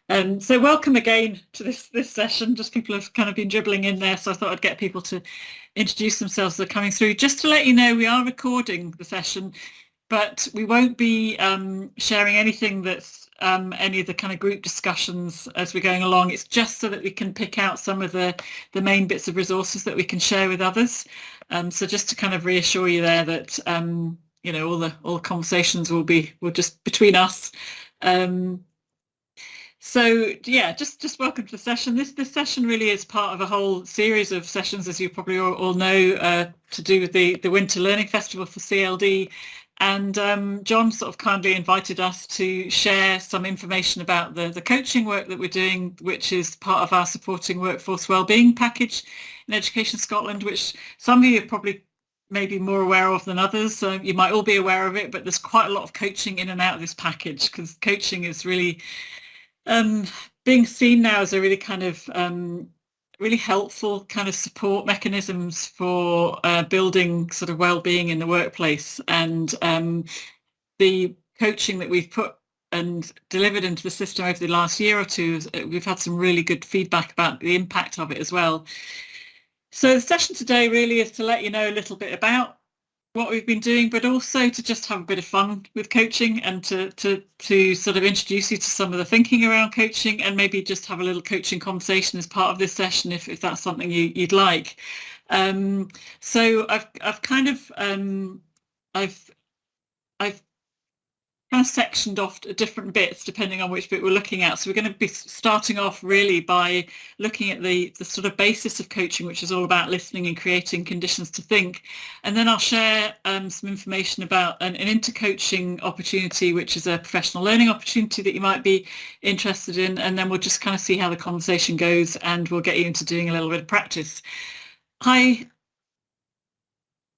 So welcome again to this session. Just people have kind of been dribbling in there, so I thought I'd get people to introduce themselves as they're coming through. Just to let you know, we are recording the session, but we won't be sharing anything that's any of the kind of group discussions as we're going along. It's just so that we can pick out some of the main bits of resources that we can share with others. So just to kind of reassure you there that all the conversations will just between us. So yeah, just welcome to the session. This session really is part of a whole series of sessions, as you probably all know, to do with the Winter Learning Festival for CLD. And John sort of kindly invited us to share some information about the coaching work that we're doing, which is part of our supporting workforce wellbeing package in Education Scotland, which some of you are probably maybe more aware of than others. You might all be aware of it, but there's quite a lot of coaching in and out of this package, because coaching is really being seen now as a really kind of really helpful kind of support mechanisms for building sort of well-being in the workplace. And the coaching that we've put and delivered into the system over the last year or two, we've had some really good feedback about the impact of it as well. So the session today really is to let you know a little bit about what we've been doing, but also to just have a bit of fun with coaching, and to sort of introduce you to some of the thinking around coaching, and maybe just have a little coaching conversation as part of this session if that's something you'd like. So I've kind of sectioned off different bits depending on which bit we're looking at. So we're going to be starting off really by looking at the sort of basis of coaching, which is all about listening and creating conditions to think. And then I'll share some information about an intercoaching opportunity, which is a professional learning opportunity that you might be interested in. And then we'll just kind of see how the conversation goes, and we'll get you into doing a little bit of practice. Hi.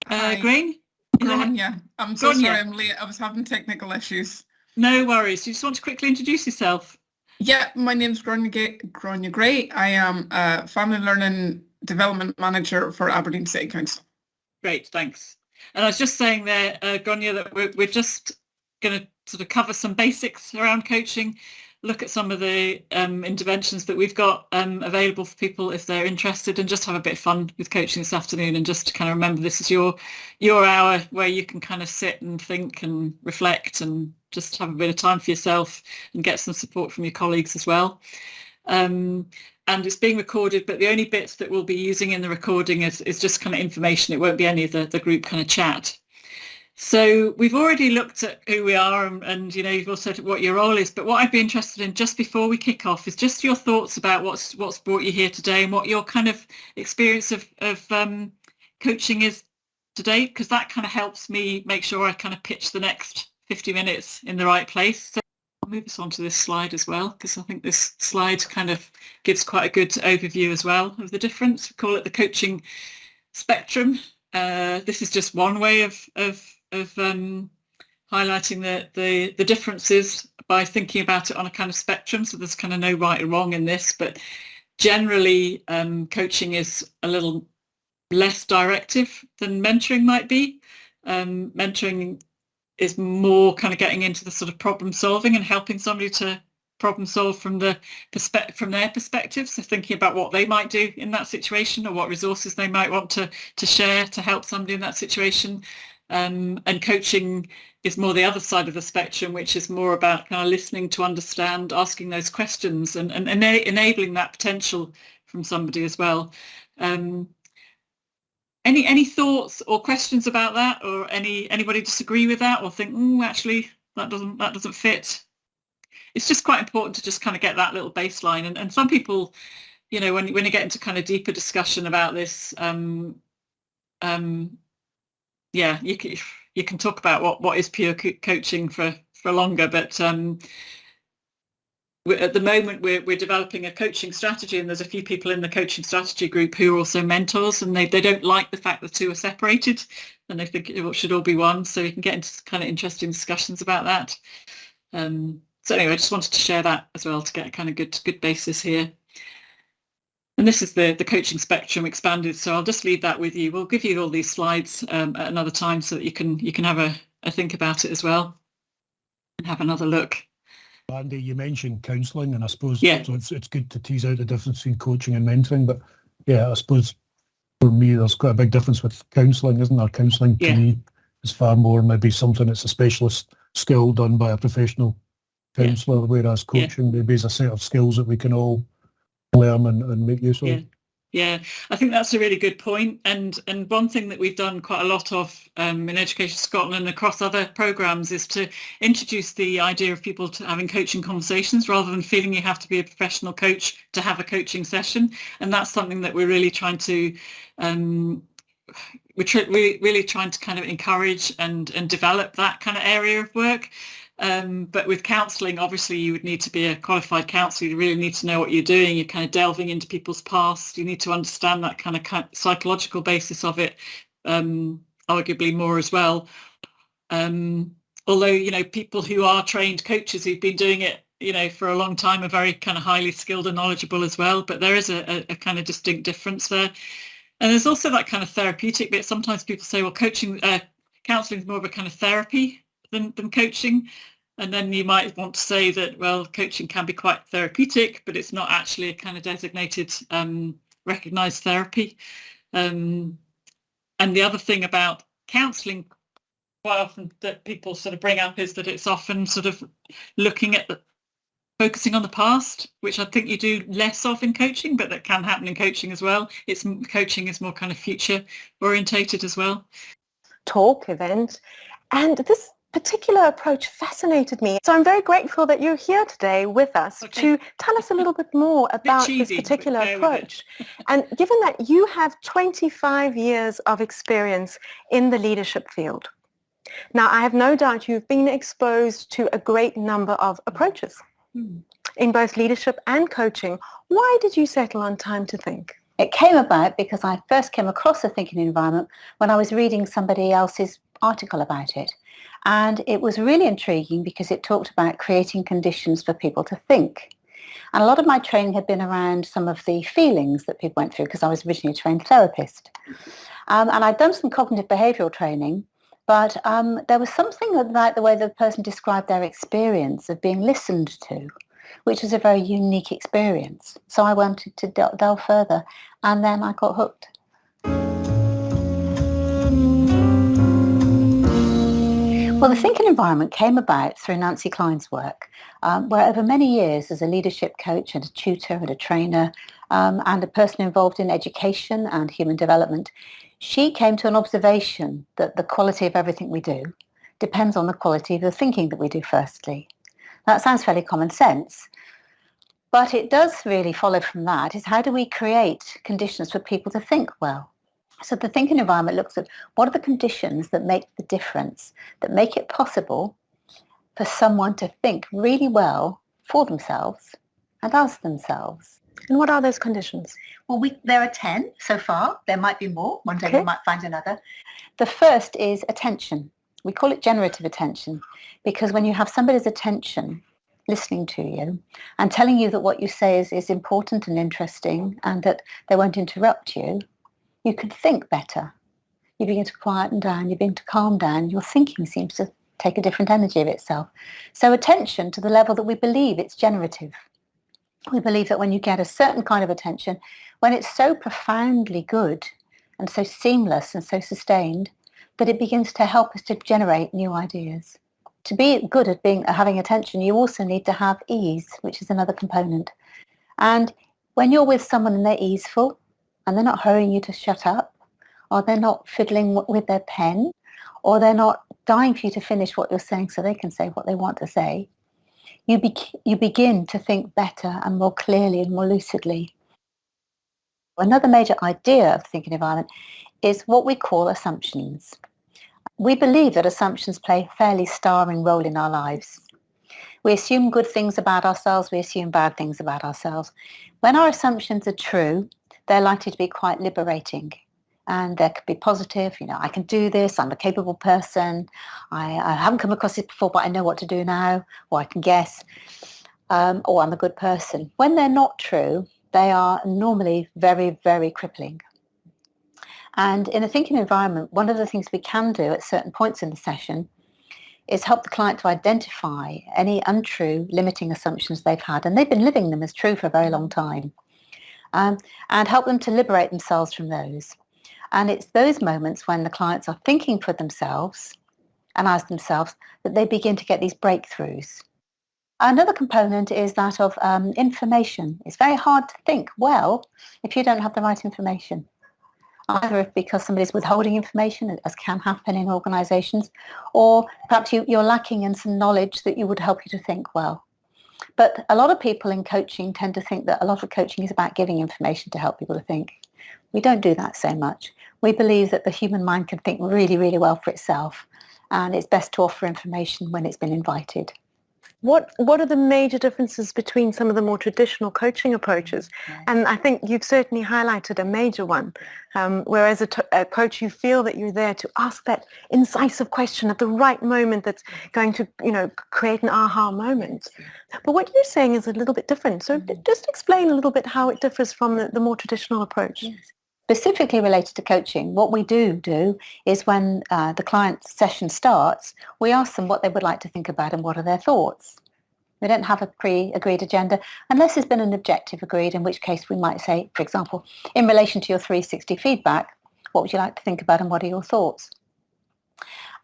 Grain? Gronya. I'm so sorry I'm late. I was having technical issues. No worries. You just want to quickly introduce yourself? Yeah, my name's Gronya Gray. I am a Family Learning Development Manager for Aberdeen City Council. Great, thanks. And I was just saying there, Gronya, that we're just going to sort of cover some basics around coaching, look at some of the interventions that we've got available for people if they're interested, and just have a bit of fun with coaching this afternoon, and just to kind of remember this is your hour where you can kind of sit and think and reflect and just have a bit of time for yourself and get some support from your colleagues as well. And it's being recorded, but the only bits that we'll be using in the recording is just kind of information. It won't be any of the group kind of chat. So we've already looked at who we are, and you've also said what your role is, but what I'd be interested in just before we kick off is just your thoughts about what's brought you here today, and what your kind of experience of coaching is today, because that kind of helps me make sure I kind of pitch the next 50 minutes in the right place. So I'll move us on to this slide as well, because I think this slide kind of gives quite a good overview as well of the difference. We call it the coaching spectrum. This is just one way of highlighting the differences by thinking about it on a kind of spectrum. So there's kind of no right or wrong in this, but generally coaching is a little less directive than mentoring might be. Mentoring is more kind of getting into the sort of problem solving and helping somebody to problem solve from their perspective. So thinking about what they might do in that situation, or what resources they might want to share to help somebody in that situation. And coaching is more the other side of the spectrum, which is more about kind of listening to understand, asking those questions, and enabling that potential from somebody as well. Any thoughts or questions about that, or anybody disagree with that, or think, actually that doesn't fit? It's just quite important to just kind of get that little baseline, and some people, when you get into kind of deeper discussion about this, yeah, you can talk about what is pure coaching for longer, but at the moment we're developing a coaching strategy, and there's a few people in the coaching strategy group who are also mentors, and they don't like the fact the two are separated, and they think it should all be one. So we can get into kind of interesting discussions about that. So anyway, I just wanted to share that as well to get a kind of good basis here. And this is the coaching spectrum expanded. So I'll just leave that with you. We'll give you all these slides at another time so that you can have a think about it as well and have another look. Andy, you mentioned counselling, and I suppose Yeah. so it's good to tease out the difference between coaching and mentoring. But yeah, I suppose for me, there's quite a big difference with counselling, isn't there? Counselling to me is far more maybe something that's a specialist skill done by a professional counsellor, whereas coaching maybe is a set of skills that we can all learn and make use of. Yeah, I think that's a really good point. And one thing that we've done quite a lot of in Education Scotland and across other programmes is to introduce the idea of people to having coaching conversations rather than feeling you have to be a professional coach to have a coaching session. And that's something that we're really trying to really trying to kind of encourage and develop that kind of area of work. But with counselling, obviously, you would need to be a qualified counsellor. You really need to know what you're doing. You're kind of delving into people's past. You need to understand that kind of psychological basis of it, arguably more as well. Although, you know, people who are trained coaches who've been doing it, you know, for a long time are very kind of highly skilled and knowledgeable as well. But there is a kind of distinct difference there. And there's also that kind of therapeutic bit. Sometimes people say, well, counselling is more of a kind of therapy than coaching. And then you might want to say that, well, coaching can be quite therapeutic, but it's not actually a kind of designated recognised therapy. And the other thing about counselling quite often that people sort of bring up is that it's often sort of looking at focusing on the past, which I think you do less of in coaching, but that can happen in coaching as well. Coaching is more kind of future orientated as well. Talk event, and this particular approach fascinated me. So I'm very grateful that you're here today with us to tell us a little bit more about this particular approach. And given that you have 25 years of experience in the leadership field, now I have no doubt you've been exposed to a great number of approaches in both leadership and coaching. Why did you settle on time to think? It came about because I first came across the thinking environment when I was reading somebody else's article about it. And it was really intriguing because it talked about creating conditions for people to think. And a lot of my training had been around some of the feelings that people went through because I was originally a trained therapist. And I'd done some cognitive behavioural training, but there was something about the way the person described their experience of being listened to, which was a very unique experience. So I wanted to delve further, and then I got hooked. Well, the thinking environment came about through Nancy Klein's work, where over many years as a leadership coach and a tutor and a trainer and a person involved in education and human development, she came to an observation that the quality of everything we do depends on the quality of the thinking that we do firstly. That sounds fairly common sense, but it does really follow from that is how do we create conditions for people to think well? So the thinking environment looks at what are the conditions that make the difference, that make it possible for someone to think really well for themselves and as themselves. And what are those conditions? Well, there are 10 so far. There might be more. One day we might find another. The first is attention. We call it generative attention because when you have somebody's attention listening to you and telling you that what you say is important and interesting and that they won't interrupt you, you can think better. You begin to quieten down, you begin to calm down, your thinking seems to take a different energy of itself. So attention to the level that we believe it's generative. We believe that when you get a certain kind of attention, when it's so profoundly good and so seamless and so sustained, that it begins to help us to generate new ideas. To be good at having attention, you also need to have ease, which is another component. And when you're with someone and they're easeful, and they're not hurrying you to shut up, or they're not fiddling with their pen, or they're not dying for you to finish what you're saying so they can say what they want to say, you begin to think better and more clearly and more lucidly. Another major idea of the thinking environment is what we call assumptions. We believe that assumptions play a fairly starring role in our lives. We assume good things about ourselves, we assume bad things about ourselves. When our assumptions are true, they're likely to be quite liberating. And they could be positive, I can do this, I'm a capable person, I haven't come across it before, but I know what to do now, or I can guess, or I'm a good person. When they're not true, they are normally very, very crippling. And in a thinking environment, one of the things we can do at certain points in the session is help the client to identify any untrue limiting assumptions they've had, and they've been living them as true for a very long time, and help them to liberate themselves from those. And it's those moments when the clients are thinking for themselves and as themselves that they begin to get these breakthroughs. Another component is that of information. It's very hard to think well if you don't have the right information. Either because somebody's withholding information, as can happen in organisations, or perhaps you're lacking in some knowledge that would help you to think well. But a lot of people in coaching tend to think that a lot of coaching is about giving information to help people to think. We don't do that so much. We believe that the human mind can think really, really well for itself, and it's best to offer information when it's been invited. What are the major differences between some of the more traditional coaching approaches? Yes. And I think you've certainly highlighted a major one, whereas a coach, you feel that you're there to ask that incisive question at the right moment that's going to, create an aha moment. But what you're saying is a little bit different. So just explain a little bit how it differs from the more traditional approach. Yes. Specifically related to coaching, what we do is when the client session starts, we ask them what they would like to think about and what are their thoughts. We don't have a pre-agreed agenda unless there's been an objective agreed, in which case we might say, for example, in relation to your 360 feedback, what would you like to think about and what are your thoughts?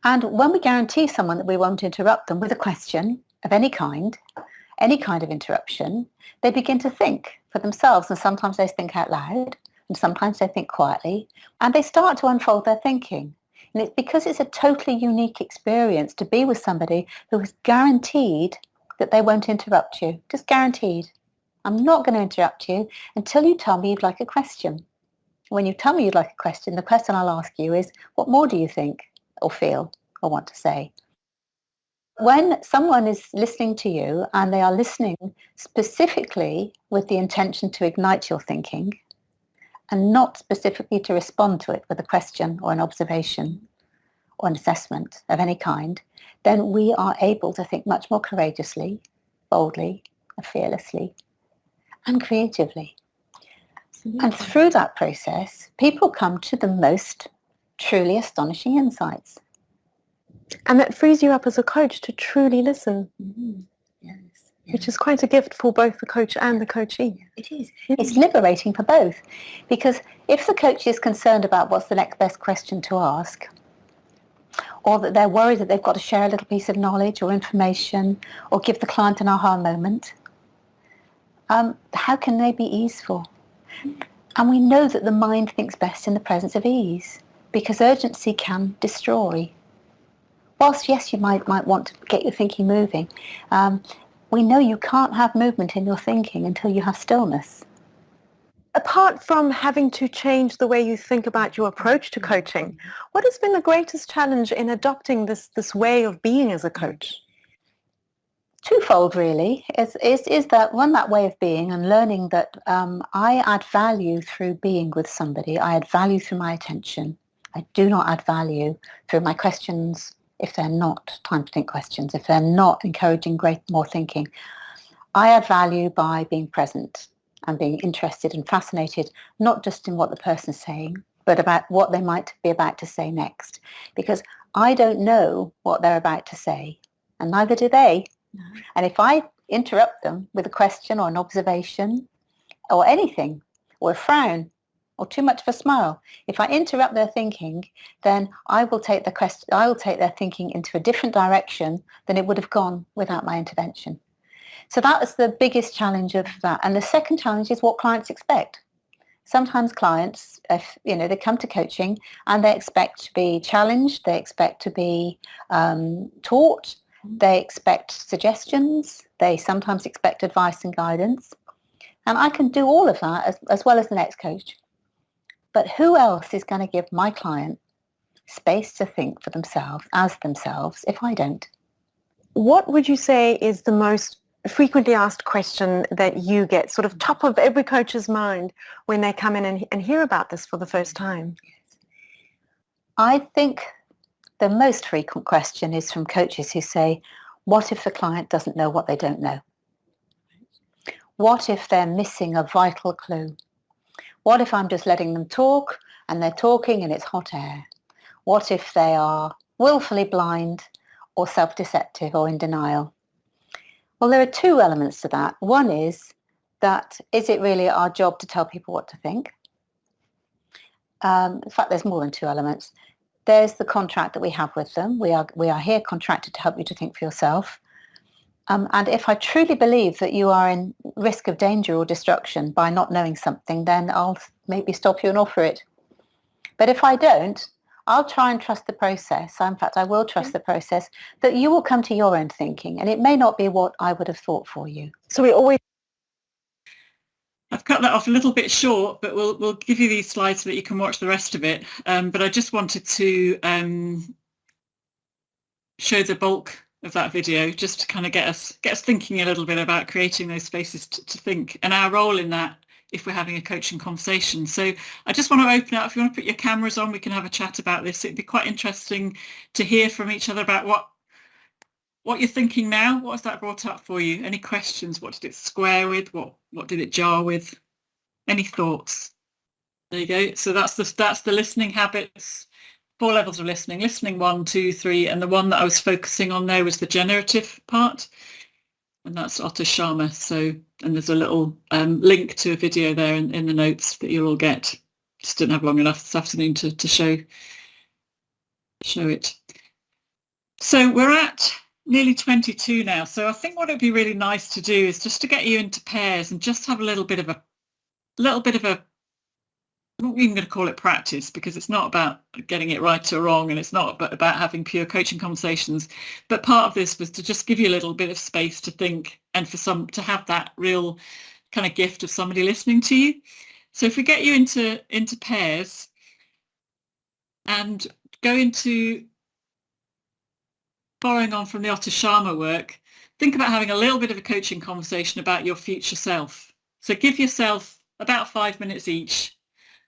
And when we guarantee someone that we won't interrupt them with a question of any kind of interruption, they begin to think for themselves, and sometimes they think out loud, and sometimes they think quietly, and they start to unfold their thinking. And it's because it's a totally unique experience to be with somebody who is guaranteed that they won't interrupt you. Just guaranteed. I'm not going to interrupt you until you tell me you'd like a question. When you tell me you'd like a question, the question I'll ask you is, what more do you think or feel or want to say? When someone is listening to you and they are listening specifically with the intention to ignite your thinking, and not specifically to respond to it with a question or an observation or an assessment of any kind, then we are able to think much more courageously, boldly, fearlessly, and creatively. And through that process, people come to the most truly astonishing insights. And that frees you up as a coach to truly listen. Mm-hmm. Yes. Which is quite a gift for both the coach and the coachee. It is. It's liberating for both, because if the coach is concerned about what's the next best question to ask, or that they're worried that they've got to share a little piece of knowledge or information or give the client an aha moment, how can they be easeful? And we know that the mind thinks best in the presence of ease, because urgency can destroy. Whilst, yes, you might want to get your thinking moving, we know you can't have movement in your thinking until you have stillness. Apart from having to change the way you think about your approach to coaching, what has been the greatest challenge in adopting this way of being as a coach? Twofold, really. Is that way of being and learning that I add value through being with somebody. I add value through my attention. I do not add value through my questions, if they're not time to think questions, if they're not encouraging more thinking. I add value by being present and being interested and fascinated, not just in what the person's saying, but about what they might be about to say next. Because I don't know what they're about to say, and neither do they. No. And if I interrupt them with a question or an observation or anything, or a frown, or too much of a smile, if I interrupt their thinking, then I will take their thinking into a different direction than it would have gone without my intervention. So that is the biggest challenge of that. And the second challenge is what clients expect. Sometimes clients, they come to coaching and they expect to be challenged, they expect to be taught, they expect suggestions, they sometimes expect advice and guidance. And I can do all of that as well as the next coach. But who else is going to give my client space to think for themselves, as themselves, if I don't? What would you say is the most frequently asked question that you get, sort of top of every coach's mind when they come in and hear about this for the first time? I think the most frequent question is from coaches who say, what if the client doesn't know what they don't know? What if they're missing a vital clue? What if I'm just letting them talk and they're talking and it's hot air? What if they are willfully blind or self-deceptive or in denial? Well, there are two elements to that. One is it really our job to tell people what to think? In fact, there's more than two elements. There's the contract that we have with them. We are here contracted to help you to think for yourself. And if I truly believe that you are in risk of danger or destruction by not knowing something, then I'll maybe stop you and offer it. But if I don't, I'll try and trust the process. In fact, I will trust the process that you will come to your own thinking, and it may not be what I would have thought for you. So we always... I've cut that off a little bit short, but we'll give you these slides so that you can watch the rest of it. But I just wanted to show the bulk of that video, just to kind of get us thinking a little bit about creating those spaces to think, and our role in that if we're having a coaching conversation. So I just want to open up. If you want to put your cameras on, we can have a chat about this. It'd be quite interesting to hear from each other about what you're thinking now. What has that brought up for you? Any questions? What did it square with? What did it jar with? Any thoughts? There you go. So that's the listening habits. 4 levels of listening. Listening 1, 2, 3, and the one that I was focusing on there was the generative part, and that's Otto Sharma. So, and there's a little link to a video there in the notes that you'll all get. Just didn't have long enough this afternoon to show it. So we're at nearly 22 now. So I think what it'd be really nice to do is just to get you into pairs and just have a little bit of a I'm not even going to call it practice, because it's not about getting it right or wrong, and it's not about having pure coaching conversations. But part of this was to just give you a little bit of space to think, and for some to have that real kind of gift of somebody listening to you. So if we get you into pairs and go into following on from the Otto Sharma work, think about having a little bit of a coaching conversation about your future self. So give yourself about 5 minutes each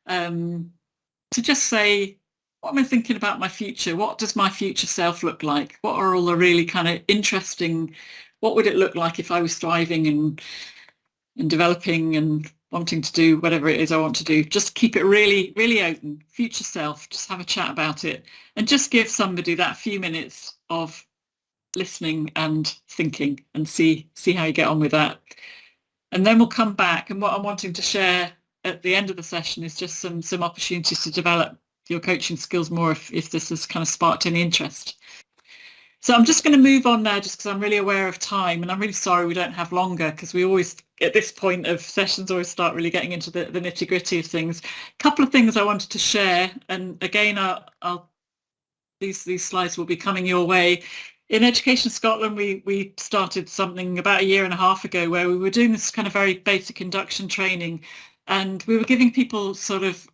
to just say, what am I thinking about my future? What does my future self look like? What are all the really kind of interesting, what would it look like if I was thriving and developing and wanting to do whatever it is I want to do? Just keep it really, really open. Future self, just have a chat about it, and just give somebody that few minutes of listening and thinking, and see how you get on with that. And then we'll come back, and what I'm wanting to share at the end of the session is just some opportunities to develop your coaching skills more if this has kind of sparked any interest. So I'm just going to move on now, just because I'm really aware of time, and I'm really sorry we don't have longer, because we always, at this point of sessions, always start really getting into the nitty-gritty of things. A couple of things I wanted to share, and again, these slides will be coming your way. In Education Scotland, we started something about 1.5 years ago where we were doing this kind of very basic induction training, and we were giving people sort of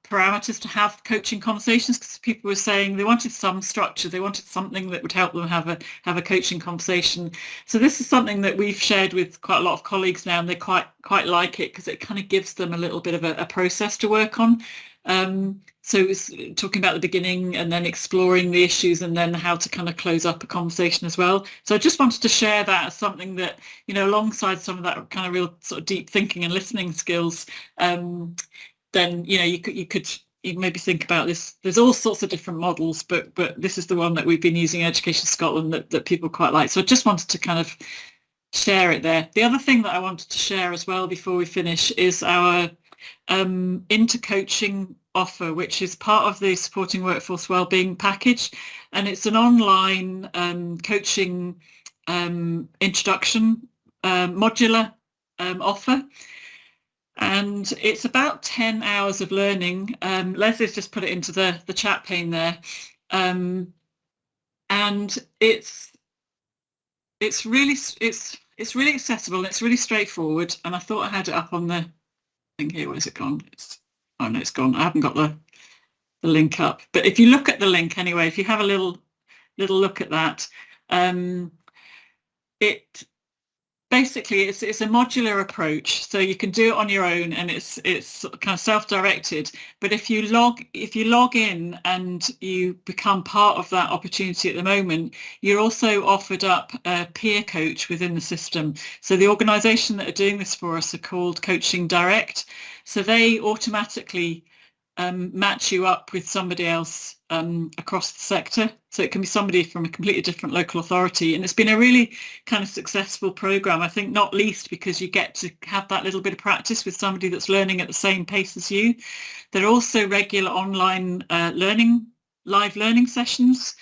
parameters to have coaching conversations, because people were saying they wanted some structure, they wanted something that would help them have a coaching conversation. So this is something that we've shared with quite a lot of colleagues now, and they quite like it, because it kind of gives them a little bit of a process to work on. So it's talking about the beginning, and then exploring the issues, and then how to kind of close up a conversation as well. So I just wanted to share that as something that, you know, alongside some of that kind of real sort of deep thinking and listening skills, then, you know, you could maybe think about this. There's all sorts of different models, but this is the one that we've been using in Education Scotland that people quite like. So I just wanted to kind of share it there. The other thing that I wanted to share as well before we finish is our intercoaching offer, which is part of the Supporting Workforce Wellbeing package, and it's an online coaching introduction modular offer, and it's about 10 hours of learning. Leslie's just put it into the chat pane there, and it's really accessible, and it's really straightforward. And I thought I had it up on the thing here. Where's it gone? Oh no, it's gone. I haven't got the link up. But if you look at the link anyway, if you have a little look at that, it basically it's a modular approach, so you can do it on your own, and it's kind of self-directed. But if you log in and you become part of that opportunity at the moment, you're also offered up a peer coach within the system. So the organisation that are doing this for us are called Coaching Direct. So they automatically match you up with somebody else across the sector. So it can be somebody from a completely different local authority. And it's been a really kind of successful programme, I think, not least because you get to have that little bit of practice with somebody that's learning at the same pace as you. There are also regular online live learning sessions.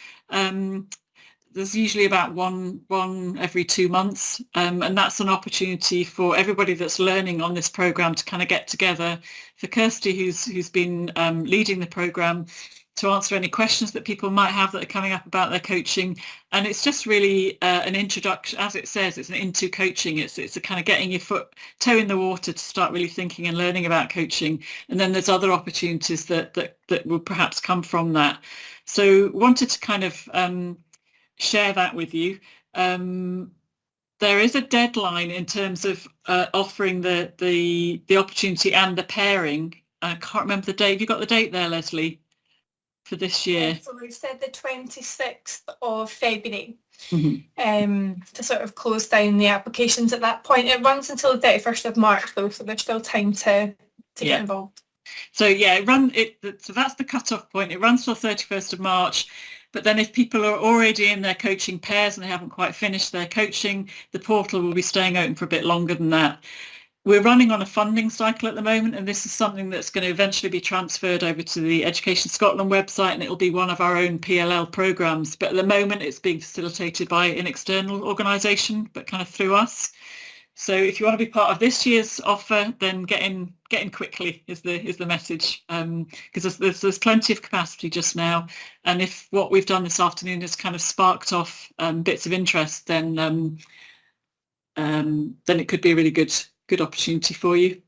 There's usually about one every 2 months, and that's an opportunity for everybody that's learning on this programme to kind of get together. For Kirsty, who's been leading the programme, to answer any questions that people might have that are coming up about their coaching. And it's just really an introduction, as it says, it's an into coaching. It's a kind of getting your toe in the water to start really thinking and learning about coaching. And then there's other opportunities that will perhaps come from that. So wanted to kind of share that with you. There is a deadline in terms of offering the opportunity and the pairing. I can't remember the date. Have you got the date there, Leslie, for this year? So we've said the 26th of February Mm-hmm. to sort of close down the applications at that point. It runs until the 31st of March though, so there's still time to get involved. So yeah, so that's the cut-off point. It runs till 31st of March. But then if people are already in their coaching pairs and they haven't quite finished their coaching, the portal will be staying open for a bit longer than that. We're running on a funding cycle at the moment, and this is something that's going to eventually be transferred over to the Education Scotland website, and it'll be one of our own PLL programmes. But at the moment, it's being facilitated by an external organisation, but kind of through us. So if you want to be part of this year's offer, then get in quickly is the message, because there's plenty of capacity just now. And if what we've done this afternoon has kind of sparked off bits of interest, then it could be a really good opportunity for you.